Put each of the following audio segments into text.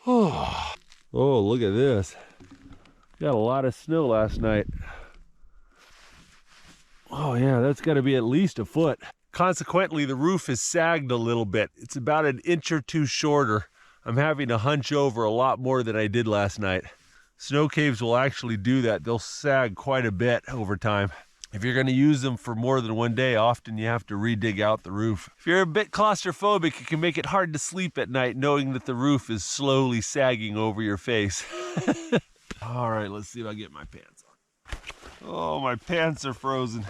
Oh, look at this. Got a lot of snow last night. Oh yeah, that's got to be at least a foot. Consequently, the roof is sagged a little bit. It's about an inch or two shorter. I'm having to hunch over a lot more than I did last night. Snow caves will actually do that. They'll sag quite a bit over time. If you're going to use them for more than one day, often you have to re-dig out the roof. If you're a bit claustrophobic, it can make it hard to sleep at night knowing that the roof is slowly sagging over your face. All right, let's see if I get my pants on. Oh, my pants are frozen.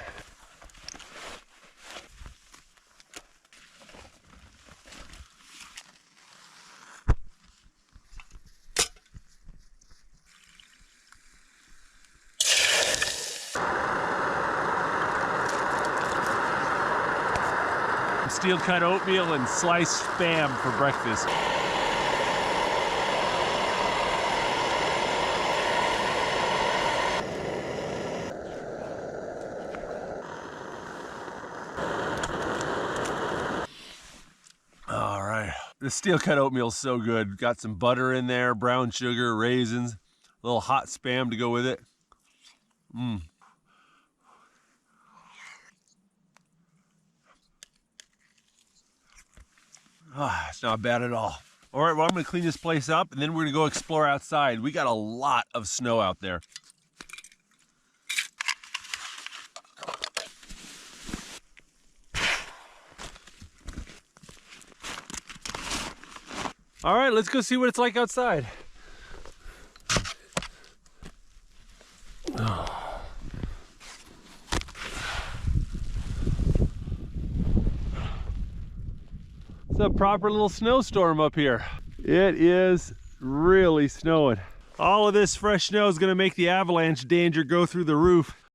Steel cut oatmeal and sliced Spam for breakfast. All right, the steel cut oatmeal is so good. Got some butter in there, brown sugar, raisins, a little hot Spam to go with it. Ah, it's not bad at all. All right, well, I'm gonna clean this place up and then we're gonna go explore outside. We got a lot of snow out there. All right, let's go see what it's like outside. It's a proper little snowstorm up here. It is really snowing. All of this fresh snow is going to make the avalanche danger go through the roof.